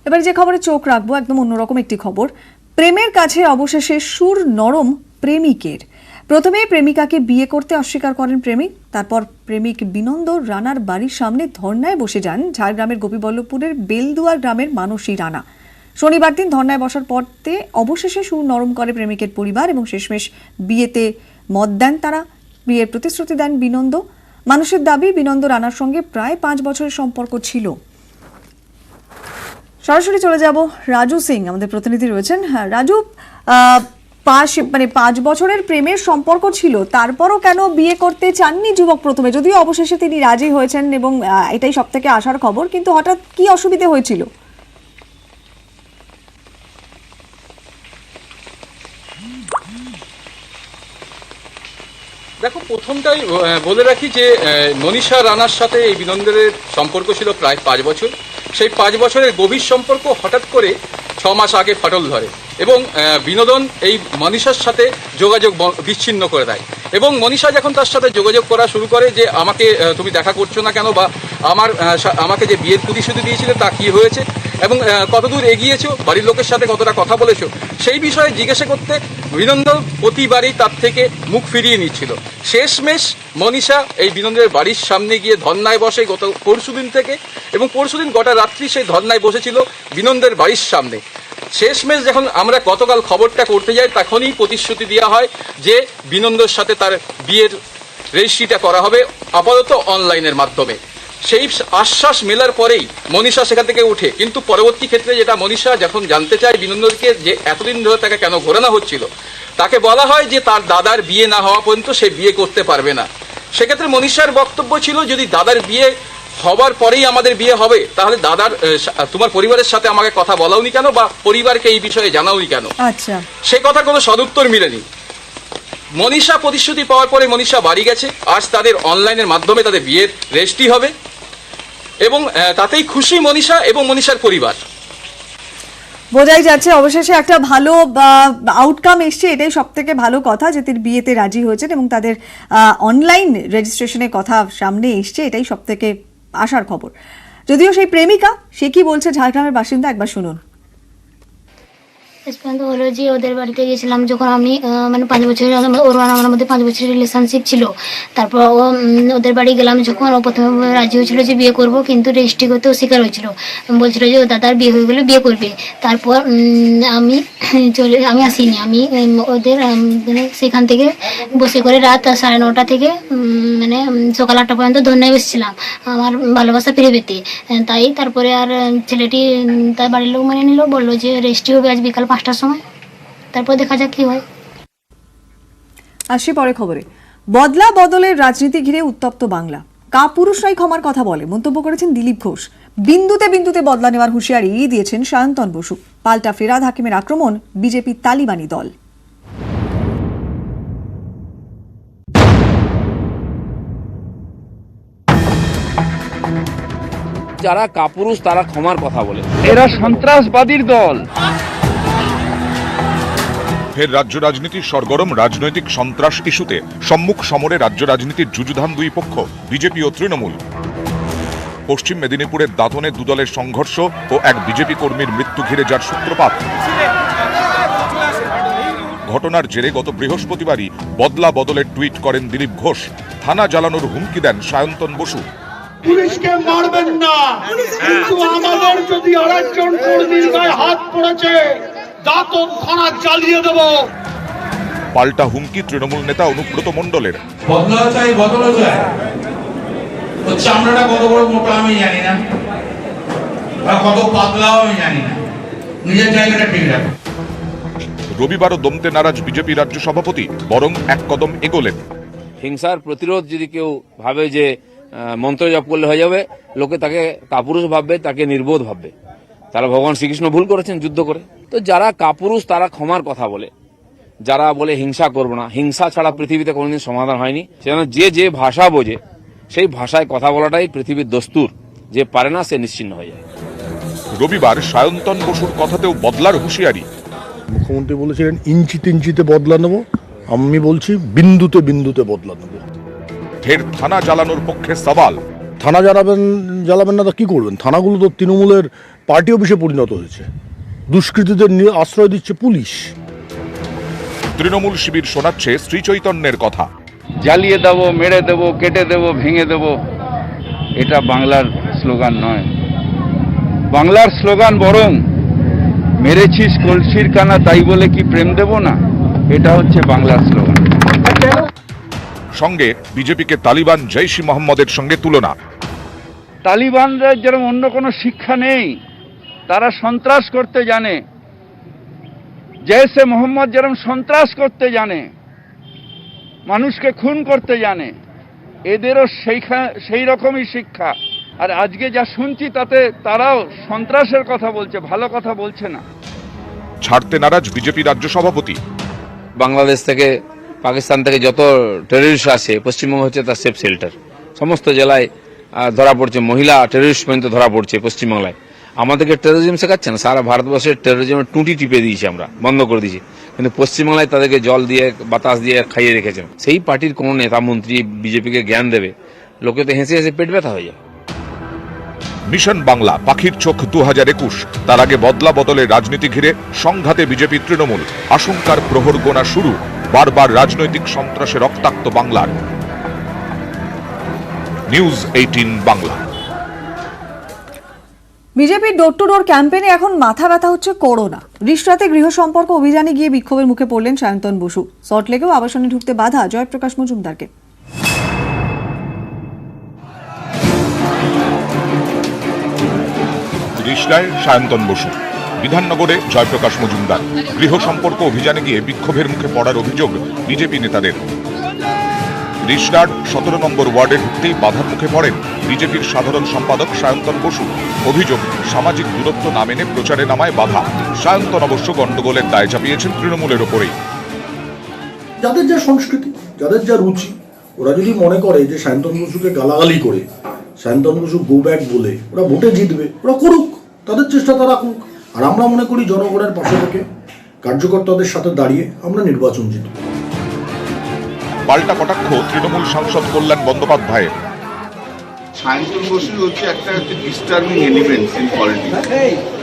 এবার যে খবরে চোখ রাখবো একদম অন্যরকম একটি খবর। প্রেমের কাছে অবশেষে সুর নরম প্রেমিকের। প্রথমে প্রেমিকাকে বিয়ে করতে অস্বীকার করেন প্রেমিক, তারপর প্রেমিক বিনন্দ রানার বাড়ির সামনে ধর্নায় বসে যান ঝাড়গ্রামের গোপীবল্লভপুরের বেলদুয়ার গ্রামের মানসী রানা। শনিবার দিন ধর্নায় বসার পরতে অবশেষে সুর নরম করে প্রেমিকের পরিবার এবং শেষমেশ বিয়েতে মত দেন তারা। বিয়ের প্রতিশ্রুতি দেন বিনন্দ। মানুষের দাবি, বিনন্দ রানার সঙ্গে প্রায় 5 বছরের সম্পর্ক ছিল। সরাসরি চলে যাব রাজু সিং, আমাদের প্রতিনিধি রয়েছেন। হ্যাঁ রাজু, 5 বছরের প্রেমের সম্পর্ক ছিল, তারপরও কেন বিয়ে করতে চাননি যুবক প্রথমে? যদিও অবশেষে তিনি রাজি হয়েছেন এবং এটাই সব থেকে আশার খবর, কিন্তু হঠাৎ কি অসুবিধে হয়েছিল? দেখো, প্রথমটাই বলে রাখি যে মনীষা রানার সাথে এই বিনন্দের সম্পর্ক ছিল প্রায় 5 বছর। সেই 5 বছরের গভীর সম্পর্ক হঠাৎ করে 6 মাস আগে ফাটল ধরে এবং বিনোদন এই মনীষার সাথে যোগাযোগ বিচ্ছিন্ন করে দেয়। এবং মনীষা যখন তার সাথে যোগাযোগ করা শুরু করে যে আমাকে তুমি দেখা করছো না কেন, বা আমাকে যে বিয়ের প্রতিশ্রুতি দিয়েছিলে তা কী হয়েছে এবং কতদূর এগিয়েছো, বাড়ির লোকের সাথে কতটা কথা বলেছো, সেই বিষয়ে জিজ্ঞাসা করতে বিনন্দ প্রতিবারই তার থেকে মুখ ফিরিয়ে নিচ্ছিল। শেষমেশ মনীষা এই বিনন্দের বাড়ির সামনে গিয়ে ধর্নায় বসে গত পরশুদিন থেকে, এবং পরশুদিন গোটা রাত্রি সেই ধর্নায় বসেছিল বিনন্দের বাড়ির সামনে। শেষমেশ যখন আমরা গতকাল খবরটা করতে যাই, তখনই প্রতিশ্রুতি দেওয়া হয় যে বিনন্দের সাথে তার বিয়ের রেজিস্ট্রিটা করা হবে আপাতত অনলাইনের মাধ্যমে। সেই আশ্বাস মেলার পরেই মনীষা সেখান থেকে উঠে, কিন্তু পরবর্তী ক্ষেত্রে যেটা মনীষা যখন জানতে চায় বিনন্দকে যে এতদিন ধরে তাকে কেন ঘোরানো হচ্ছিল, তাকে বলা হয় যে তার দাদার বিয়ে না হওয়া পর্যন্ত সে বিয়ে করতে পারবে না। সেক্ষেত্রে মনীষার বক্তব্য ছিল, যদি দাদার বিয়ে হবার পরেই আমাদের বিয়ে হবে, তাহলে তোমার পরিবারের সাথে আমাকে কথা বলাওনি কেন, বা পরিবারকে এই বিষয়ে জানাওনি কেন? আচ্ছা, সে কথা কোনো সদুত্তর মিলেনি। মনীষা প্রতিশ্রুতি পাওয়ার পরে মনীষা বাড়ি গেছে। আজ তাদের অনলাইনের মাধ্যমে তাদের বিয়ের রেজিস্ট্রি হবে এবং তাতেই খুশি মনীষা এবং মনীষার পরিবার। বোঝাই যাচ্ছে অবশেষে একটা ভালো আউটকাম এসছে, এটাই সব থেকে ভালো কথা যে তিনি বিয়েতে রাজি হয়েছেন এবং তাদের অনলাইন রেজিস্ট্রেশনের কথা সামনে এসছে, এটাই সব থেকে আশার খবর। যদিও সেই প্রেমিকা, সে কি বলছে ঝাড়গ্রামের বাসিন্দা, একবার শুনুন। পর্যন্ত হলো যে ওদের বাড়িতে গেছিলাম যখন আমি, মানে 5 বছরের ওর আমার মধ্যে 5 বছরের রিলেশনশিপ ছিল। তারপর ওদের বাড়ি গেলাম যখন, ও প্রথমে রাজি হয়েছিল যে বিয়ে করব, কিন্তু রেজিস্ট্রি করতে অস্বীকার হয়েছিল। বলছিল যে ও দাদার বিয়ে হয়ে গেলে বিয়ে করবে। তারপর আমি আসিনি। আমি ওদের মানে সেখান থেকে বসে করে রাত 9:30 থেকে মানে সকাল 8টা পর্যন্ত ধর্নায় বসেছিলাম আমার ভালোবাসা ফিরে পেতে। তাই তারপরে আর ছেলেটি তার বাড়ির লোক মানে নিল, বললো যে রেজিস্ট্রি হবে আজ বিকাল 5টার সময়। তারপর দেখা যাক কি হয়। আসি পরে খবরে। বদলা বদলের রাজনীতি ঘিরে উত্তপ্ত বাংলা। কাপুরুষরাই ক্ষমার কথা বলে মন্তব্য করেছেন দিলীপ ঘোষ। বিন্দুতে বিন্দুতে বদলা নেওয়ার হুঁশিয়ারি দিয়েছেন সায়ন্তন বসু। পাল্টা ফেরাদ হাকিমের আক্রমণ বিজেপি তালিবানি দল। যারা কাপুরুষ তারা ক্ষমার কথা বলে, এরা সন্ত্রাসবাদীর দল। ফের রাজ্য রাজনীতির সরগরম রাজনৈতিক সন্ত্রাস ইস্যুতে সম্মুখ সমরে রাজ্য রাজনীতির যুযুধান দুই পক্ষ, বিজেপি ও তৃণমূল। পশ্চিম মেদিনীপুরের দাঁতনে দুদলের সংঘর্ষ ও এক বিজেপি কর্মীর মৃত্যু ঘিরে যার সূত্রপাত। ঘটনার জেরে গত বৃহস্পতিবারই বদলা বদলের টুইট করেন দিলীপ ঘোষ। থানা জ্বালানোর হুমকি দেন সায়ন্তন বসু। পুলিশকে মারবেন না, কিন্তু আমাদের যদি আরেকজন কর্মীর গায়ে হাত পড়েছে দাঁতন থানা জ্বালিয়ে দেব। পাল্টা হুমকি তৃণমূল নেতা অনুব্রত মণ্ডলের। বদলা চাই, বদলা চাই। তো চামড়াটা কত বড় মোটা আমি জানি না, বা কত পাতলাও আমি জানি না, নিজের জায়গাটা ঠিক রাখো। রবিবারও দমতে নারাজ বিজেপি রাজ্য সভাপতি, বরং এক কদম এগোলেন। হিংসার প্রতিরোধ যদি কেউ ভাবে যে মন্ত্র জপ করলে হয়ে যাবে, লোকে তাকে কাপুরুষ ভাববে, তাকে নির্বোধ ভাববে। তারা ভগবান শ্রীকৃষ্ণ ভুল করেছেন যুদ্ধ করে। তো যারা কাপুরুষ তারা ক্ষমার কথা বলে, যারা বলে হিংসা করবো না, হিংসা ছাড়া পৃথিবীতে কোনোদিন সমাধান হয়নি। সেজন্য যে ভাষা বোঝে সেই ভাষায় কথা বলাটাই পৃথিবীর দস্তুর। যে পারে না সে নিশ্চিহ্ন হয়ে যায়। রবিবার সায়ন্তন বসুর কথাতেও বদলার হুঁশিয়ারি। মুখ্যমন্ত্রী বলেছিলেন ইঞ্চিতে ইঞ্চিতে বদলা নেব, আমি বলছি বিন্দুতে বিন্দুতে বদলা নেব। ফের থানা জ্বালানোর পক্ষে সওয়াল। থানা জ্বালাবেন না, তো কী করবেন? থানাগুলো তো তৃণমূলের পার্টি অফিসে পরিণত হয়েছে। দুষ্কৃতীদের নিয়ে আশ্রয় দিচ্ছে পুলিশ। তৃণমূল শিবির শোনাচ্ছে শ্রী চৈতন্যের কথা। জ্বালিয়ে দেবো, মেরে দেবো, কেটে দেবো, ভেঙে দেবো, এটা বাংলার স্লোগান নয়। বাংলার স্লোগান বরং মেরেছিস কলসির কানা তাই বলে কি প্রেম দেব না, এটা হচ্ছে বাংলার স্লোগান। সঙ্গে বিজেপিকে তালিবান জৈশ-ই মোহাম্মদের সঙ্গে তুলনা। তালিবানদের যেরকম অন্য কোনো শিক্ষা নেই, তারা সন্ত্রাস করতে জানে। জৈশ-এ মোহাম্মদ যেরকম সন্ত্রাস করতে জানে, মানুষকে খুন করতে জানে, এদেরও সেই রকমই শিক্ষা। আর আজকে যা শুনছি তাতে তারাও সন্ত্রাসের কথা বলছে, ভালো কথা বলছে না। ছাড়তে নারাজ বিজেপি রাজ্য সভাপতি। বাংলাদেশ থেকে, পাকিস্তান থেকে যত টেররিস্ট আসে, পশ্চিমবঙ্গ হচ্ছে তার সেফ শেল্টার। সমস্ত জেলায় ধরা পড়ছে, মহিলা টেররিস্ট পর্যন্ত ধরা পড়ছে পশ্চিমবাংলায়। আমাদেরকে টেরোরিজম শেখাচ্ছে না, সারা ভারতবর্ষের টেরোরিজমের টুঁটি টিপে দিয়েছি, আমরা বন্ধ করে দিয়েছি। কিন্তু পশ্চিমবাংলায় তাদেরকে জল দিয়ে, বাতাস দিয়ে খাইয়ে রেখেছেন। সেই পার্টির কোন নেতা মন্ত্রী বিজেপিকে জ্ঞান দেবে? লোকে তো হেসে হেসে পেট ব্যথা হয়ে যায়। মিশন বাংলা, পাখির চোখ 2021। তার আগে বদলা বদলের রাজনীতি ঘিরে সংঘাতে বিজেপি তৃণমূল। আশঙ্কার প্রহর গোনা শুরু, বারবার রাজনৈতিক সন্ত্রাসে রক্তাক্ত বাংলার। নিউজ 18 বাংলা। বিজেপির ডোর টু ডোর ক্যাম্পেইনে এখন মাথা ব্যথা হচ্ছে করোনা। রিশরাতে গৃহ সম্পর্ক অভিযানে গিয়ে বিক্ষোভের মুখে পড়লেন সায়ন্তন বসু। সল্টলেকেও আবাসনে ঢুকতে বাধা জয়প্রকাশ মজুমদারকে। রিশরায় সায়ন্তন বসু, বিধাননগরে জয়প্রকাশ মজুমদার। গৃহ সম্পর্ক অভিযানে গিয়ে বিক্ষোভের মুখে পড়ার অভিযোগ বিজেপি নেতাদের। রিশরার 17 নম্বর ওয়ার্ডে ঢুকতেই বাধার মুখে পড়েন বিজেপির সাধারণ সম্পাদক সায়ন্তন বসু। অভিযোগ, সামাজিক দূরত্ব না মেনে প্রচারে নামায় বাধা। সায়ন্তন অবশ্য গন্ডগোলের দায় চাপিয়েছেন তৃণমূলের ওপরেই। যাদের যা সংস্কৃতি, যাদের যা রুচি, ওরা যদি মনে করে যে সায়ন্তন বসুকে গালাগালি করে, সায়ন্তন বসু গো ব্যাক বলে ওরা ভোটে জিতবে, ওরা করুক, তাদের চেষ্টা তারা করুক। আর আমরা মনে করি জনগণের পাশে থেকে কার্যকর্তাদের সাথে দাঁড়িয়ে আমরা নির্বাচন জিতব। পাল্টা কটাক্ষ তৃণমূল সাংসদ কল্যাণ বন্দ্যোপাধ্যায়ের। সায়ন্তন বসু হচ্ছে একটা ডিস্টার্বিং এলিমেন্ট ইন পলিটিক্স।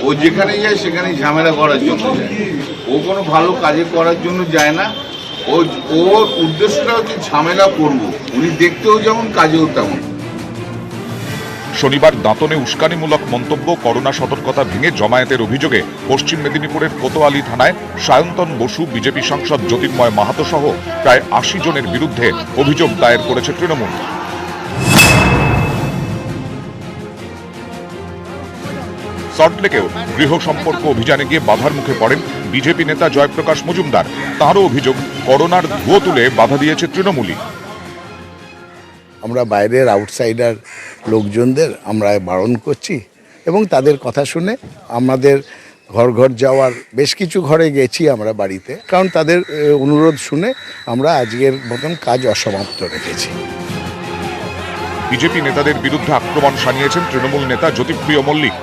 ও যেখানে যায় সেখানে ঝামেলা করার জন্য যায়, ও কোনো ভালো কাজে করার জন্য যায় না। ওর উদ্দেশ্যটা হচ্ছে ঝামেলা করব। উনি দেখতেও যেমন, কাজেও তেমন। শনিবার দাঁতনে উস্কানিমূলক মন্তব্য, করোনা সতর্কতা ভেঙে জমায়েতের অভিযোগে পশ্চিম মেদিনীপুরের কোতোয়ালি থানায় সায়ন্তন বসু, বিজেপি সাংসদ জ্যোতির্ময় মাহাতো সহ প্রায় 80 জনের বিরুদ্ধে অভিযোগ দায়ের করেছে তৃণমূল। সল্টলেকেও গৃহ সম্পর্ক অভিযানে গিয়ে বাধার মুখে পড়েন বিজেপি নেতা জয়প্রকাশ মজুমদার। তাঁরও অভিযোগ, করোনার ধুয়ো তুলে বাধা দিয়েছে তৃণমূলই। আমরা বাইরের আউটসাইডার লোকজনদের আমরা বারণ করছি এবং তাদের কথা শুনে আমাদের ঘর ঘর যাওয়ার বেশ কিছু ঘরে গেছি আমরা বাড়িতে, কারণ তাদের অনুরোধ শুনে আমরা আজকের মতন কাজ অসমাপ্ত রেখেছি। বিজেপি নেতাদের বিরুদ্ধে আক্রমণ শানিয়েছেন তৃণমূল নেতা জ্যোতিপ্রিয় মল্লিক।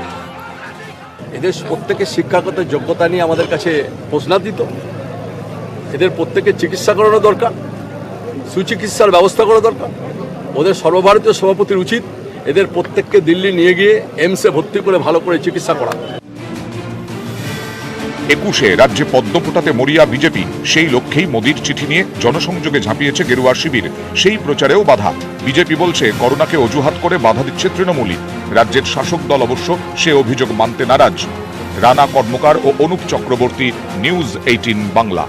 এদের প্রত্যেকের শিক্ষাগত যোগ্যতা নিয়ে আমাদের কাছে প্রশ্নাতীত। এদের প্রত্যেকের চিকিৎসা করানো দরকার, সুচিকিৎসার ব্যবস্থা করা দরকার। ওদের সর্বভারতীয় সভাপতির উচিত এদের প্রত্যেককে দিল্লি নিয়ে গিয়ে এইমসে ভর্তি করে ভালো করে চিকিৎসা করা। 21-এ রাজ্যে পদ্ম ফোটাতে মরিয়া বিজেপি। সেই লক্ষ্যেই মোদির চিঠি নিয়ে জনসংযোগে ঝাঁপিয়েছে গেরুয়া শিবির। সেই প্রচারেও বাধা। বিজেপি বলছে করোনাকে অজুহাত করে বাধা দিচ্ছে তৃণমূলই। রাজ্যের শাসক দল অবশ্য সে অভিযোগ মানতে নারাজ। রানা কর্মকার ও অনুপ চক্রবর্তী, নিউজ 18 বাংলা।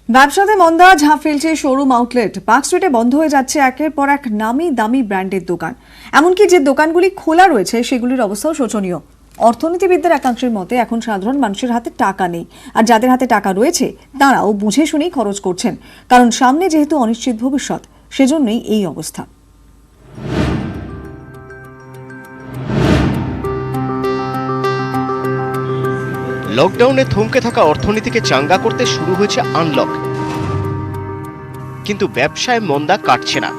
ব্যবসাতে মন্দা, ঝাঁপ ফেলছে শোরুম আউটলেট। পার্ক স্ট্রিটে বন্ধ হয়ে যাচ্ছে একের পর এক নামি দামি ব্র্যান্ডের দোকান। এমনকি যে দোকানগুলি খোলা রয়েছে সেগুলির অবস্থাও শোচনীয়। অর্থনীতিবিদদের একাংশের মতে এখন সাধারণ মানুষের হাতে টাকা নেই, আর যাদের হাতে টাকা রয়েছে তারাও বুঝে শুনেই খরচ করছেন, কারণ সামনে যেহেতু অনিশ্চিত ভবিষ্যৎ, সেজন্যই এই অবস্থা। লকডাউনে থমকে থাকা অর্থনীতিকে চাঙ্গা করতে শুরু হয়েছে আনলক, কিন্তু ব্যবসায় মন্দা কাটছে না।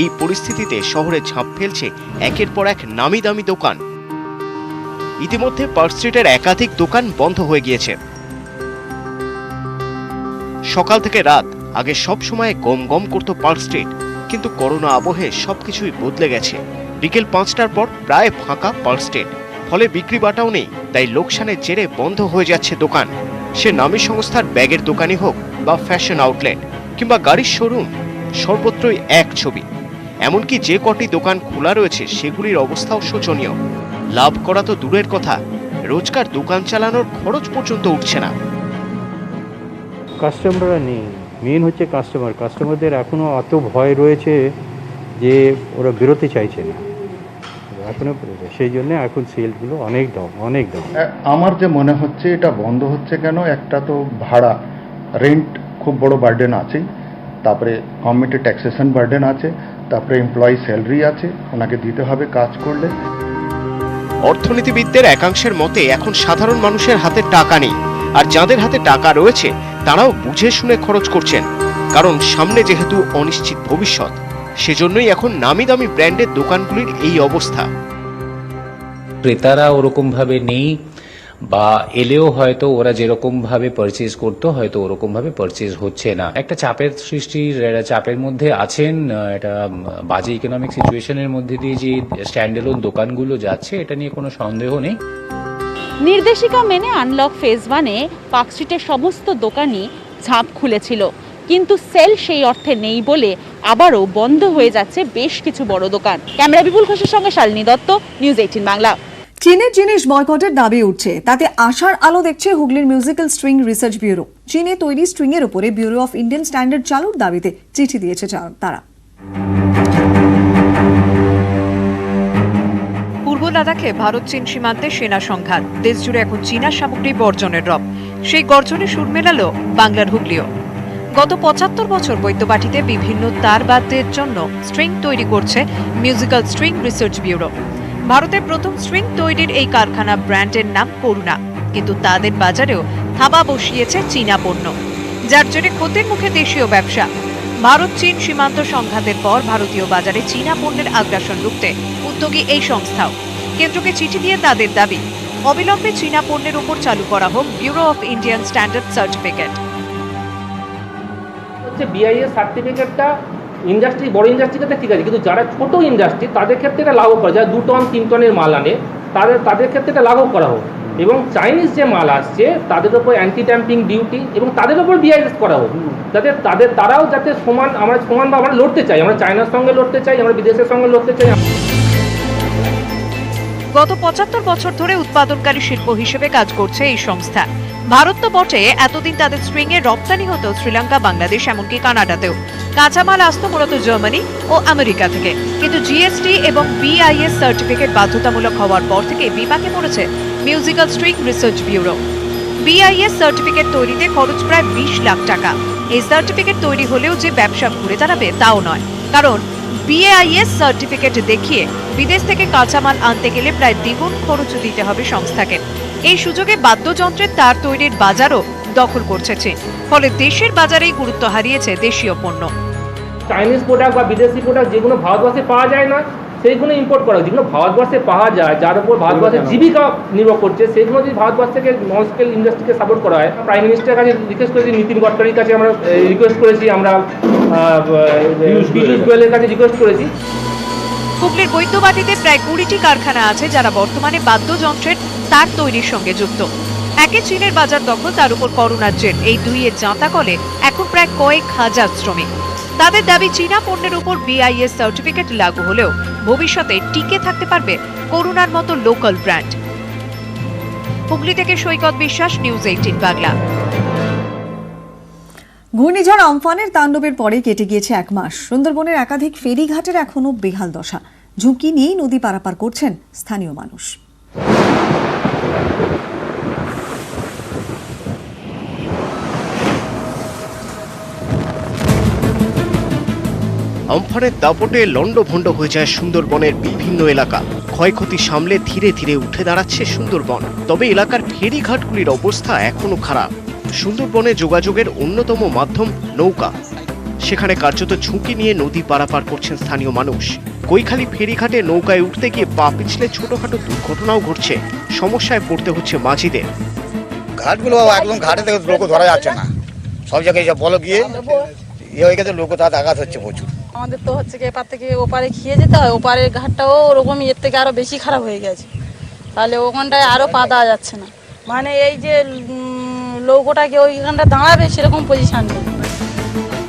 এই পরিস্থিতিতে শহরে ঝাঁপ ফেলছে একের পর এক নামি দামি দোকান। ইতিমধ্যে পার্ক স্ট্রিটের একাধিক দোকান বন্ধ হয়ে গিয়েছে। সকাল থেকে রাত, আগে সব সময় গম গম করত পার্ক স্ট্রিট, কিন্তু করোনা আবহে সবকিছুই বদলে গেছে। বিকেল 5টার পর প্রায় ফাঁকা পার্ক স্ট্রিট, ফলে বিক্রি বাটাও নেই। তাই লোকসানের জেরে বন্ধ হয়ে যাচ্ছে দোকান। সে নামী সংস্থার ব্যাগের দোকানই হোক বা ফ্যাশন আউটলেট কিংবা গাড়ির শোরুম, সর্বত্রই এক ছবি। এমনকি যে কটি দোকান খোলা রয়েছে সেগুলির অবস্থাও শোচনীয়। লাভ করা তো দূরের কথা, রোজকার দোকান চালানোর খরচ পর্যন্ত উঠছে না। কাস্টমাররা নেই, মেন হচ্ছে কাস্টমারদের এখনও অত ভয় রয়েছে যে ওরা বেরোতে চাইছে না এখনো, সেই জন্য এখন সেলগুলো অনেক ডাউন। আমার যে মনে হচ্ছে এটা বন্ধ হচ্ছে কেন, একটা তো ভাড়া রেন্ট খুব বড় বার্ডেন আছেই, তারপরে গভর্নমেন্টের ট্যাক্সেশন বার্ডেন আছে, তারপরে এমপ্লয়ি স্যালারি আছে, ওনাকে দিতে হবে কাজ করলে। অর্থনীতিবিদদের একাংশের মতে এখন সাধারণ মানুষের হাতে টাকা নেই, আর যাদের হাতে টাকা রয়েছে তারাও বুঝে শুনে খরচ করছেন, কারণ সামনে যেহেতু অনিশ্চিত ভবিষ্যৎ। সেজন্যই এখন নামি দামি ব্র্যান্ডের দোকানগুলির এই অবস্থা। ক্রেতারা ওরকম ভাবে নেই, বা এলেও হয়তো ওরা যেরকম ভাবে পারচেজ করতো হয়তো ওরকম ভাবে পারচেজ হচ্ছে না। একটা চাপের মধ্যে আছেন। এটা বাজে ইকোনমিক সিচুয়েশনের মধ্যে দিয়ে যে স্ট্যান্ডএলোন দোকানগুলো যাচ্ছে, এটা নিয়ে কোনো সন্দেহ নেই। নির্দেশিকা মেনে আনলক ফেজ 1-এ পার্ক স্ট্রিটের সমস্ত দোকানই ঝাঁপ খুলেছিল, কিন্তু সেল সেই অর্থে নেই বলে আবারও বন্ধ হয়ে যাচ্ছে বেশ কিছু বড় দোকান। ক্যামেরা বিপুল ঘোষের সঙ্গে শালিনী দত্ত, নিউজ 18 বাংলা। চীনের জিনিস বয়কটের দাবি উঠছে, তাতে আশার আলো দেখছে হুগলির মিউজিক্যাল স্ট্রিং রিসার্চ ব্যুরো। চীনে তৈরি স্ট্রিং এর উপরে ব্যুরো অফ ইন্ডিয়ান স্ট্যান্ডার্ড চালুর দাবিতে চিঠি দিয়েছে তারা। পূর্ব লাদাখে ভারত চীন সীমান্তে সেনা সংঘাত, দেশ জুড়ে এখন চীনা সামগ্রী বর্জনের রব। সেই গর্জনে সুর মেলালো বাংলার হুগলিও। গত 75 বছর বৈদ্যবাটিতে বিভিন্ন তার বাদ্যের জন্য স্ট্রিং তৈরি করছে মিউজিক্যাল স্ট্রিং রিসার্চ ব্যুরো। ভারতের প্রথম স্ট্রিং তৈরির এই কারখানা ব্র্যান্ডের নাম করুণা, কিন্তু তাদের বাজারেও থাবা বসিয়েছে চীনা পণ্য, যার জেরে ক্ষতির মুখে দেশীয় ব্যবসা। ভারত চীন সীমান্ত সংঘাতের পর ভারতীয় বাজারে চীনা পণ্যের আগ্রাসন রুখতে উদ্যোগী এই সংস্থাও। কেন্দ্রকে চিঠি দিয়ে তাদের দাবি, অবিলম্বে চীনা পণ্যের উপর চালু করা হোক bureau of Indian standard certificate. BIS সার্টিফিকেটটা ইন্ডাস্ট্রি, বড় ইন্ডাস্ট্রির ক্ষেত্রে ঠিক আছে, কিন্তু যারা ছোট ইন্ডাস্ট্রি তাদের ক্ষেত্রে এটা লাগু করা যায়। 2 টন 3 টনের মাল আনে, তাদের ক্ষেত্রে এটা লাগু করা হোক। এবং চাইনিজ যে মাল আসছে তাদের উপর অ্যান্টি ড্যাম্পিং ডিউটি এবং তাদের উপর বিআইএস করা হোক, যাতে তারাও যাতে সমানভাবে আমরা লড়তে চাই। আমরা চায়নার সঙ্গে লড়তে চাই, আমরা বিদেশের সঙ্গে লড়তে চাই। গত 75 বছর ধরে উৎপাদনকারী শিল্প হিসেবে কাজ করছে এই সংস্থা। ভারত তো বটে, এতদিন তাদের স্ট্রিং এর রপ্তানি হতো শ্রীলঙ্কা, বাংলাদেশ, এমনকি কানাডাতেও। কাঁচামাল আসতো মূলত জার্মানি ও আমেরিকা থেকে, কিন্তু জিএসটি এবং বিআইএস সার্টিফিকেট বাধ্যতামূলক হওয়ার পর থেকে বিপাকে পড়েছে musical string research bureau. BIS certificate তৈরিতে খরচ প্রায় 20 লাখ টাকা। এই সার্টিফিকেট তৈরি হলেও যে ব্যবসা ঘুরে দাঁড়াবে তাও নয়, কারণ বিআইএস সার্টিফিকেট দেখিয়ে বিদেশ থেকে কাঁচামাল আনতে গেলে প্রায় দ্বিগুণ খরচ দিতে হবে সংস্থাকে। এই সুযোগে বাদ্যযন্ত্রের তার তৈরির বাজারও দখল করছে চীন, ফলে দেশের বাজারেই গুরুত্ব হারিয়েছে দেশীয় পণ্য। চাইনিজ প্রোডাক্ট বা বিদেশি প্রোডাক্ট যেগুলো ভারতবর্ষে পাওয়া যায় না সেইগুলো ইম্পোর্ট করা, যেগুলো ভারতবর্ষে পাওয়া যায়, যার উপর ভারতবর্ষের জীবিকা নির্ভর করছে, সেগুলো যদি ভারতবর্ষ থেকে নন স্কেল ইন্ডাস্ট্রিকে সাপোর্ট করা হয়। প্রাইম মিনিস্টারের কাছে রিকোয়েস্ট করেছি, নীতিন গডকারির কাছে আমরা রিকোয়েস্ট করেছি, আমরা পীযূষ গোয়েলের কাছে রিকোয়েস্ট করেছি। হুগলির বৈদ্যবাটিতে প্রায় 20টি কারখানা আছে যারা বর্তমানে বাদ্যযন্ত্রের তার তৈরির সঙ্গে যুক্ত। একে চীনের বাজার দখল, তার উপর করোনার জের, এই দুইয়ের জাঁতাকলে এখন প্রায় কয়েক হাজার শ্রমিক। তাদের দাবি, চীনা পণ্যের উপর বিআইএস সার্টিফিকেট লাগু হলেও ভবিষ্যতে টিকে থাকতে পারবে করুণার মতো লোকাল ব্র্যান্ড। হুগলি থেকে সৈকত বিশ্বাস, নিউজ 18 বাংলা। ঘূর্ণিঝড় আমফানের তাণ্ডবের পরে কেটে গিয়েছে 1 মাস। সুন্দরবনের একাধিক ফেরিঘাটের এখনো বেহাল দশা। ঝুঁকি নিয়েই নদী পারাপার করছেন স্থানীয় মানুষ। আমফানের দাপটে লন্ডভন্ড হয়ে যায় সুন্দরবনের বিভিন্ন এলাকা। ক্ষয়ক্ষতি সামলে ধীরে ধীরে উঠে দাঁড়াচ্ছে সুন্দরবন, তবে এলাকার ফেরিঘাটগুলির অবস্থা এখনো খারাপ। সুন্দরবনে যোগাযোগের অন্যতম মাধ্যম নৌকা, সেখানে কার্যত ঝুঁকি নিয়ে নদী পারাপার করছেন স্থানীয় মানুষ। কৈখালী ফেরিঘাটে নৌকায় উঠতে গিয়ে পা পিছলে ছোটখাটো দুর্ঘটনাও ঘটছে। সমস্যায় পড়তে হচ্ছে মাঝিদের। ঘাটগুলো একদম ঘাটে লোক ধরা যাচ্ছে না, সব জায়গায় বলো গিয়ে হয়ে গেছে, লোক তার আঘাত হচ্ছে প্রচুর। আমাদের তো হচ্ছে কি এপার থেকে ওপারে খেয়ে যেতে হয়, ওপারের ঘাটটাও ওরকম এর থেকে আরো বেশি খারাপ হয়ে গেছে, তাহলে ওখানটায় আরো পা দেওয়া যাচ্ছে না, মানে এই যে নৌকোটাকে ওইখানটা দাঁড়াবে সেরকম পজিশন নেই।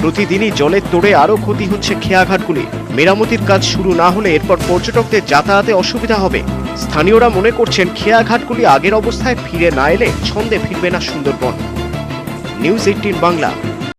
প্রতিদিনই জলের তোড়ে আরও ক্ষতি হচ্ছে খেয়াঘাটগুলি। মেরামতির কাজ শুরু না হলে এরপর পর্যটকদের যাতায়াতে অসুবিধা হবে। স্থানীয়রা মনে করছেন খেয়াঘাটগুলি আগের অবস্থায় ফিরে না এলে ছন্দে ফিরবে না সুন্দরবন। নিউজ 18 বাংলা।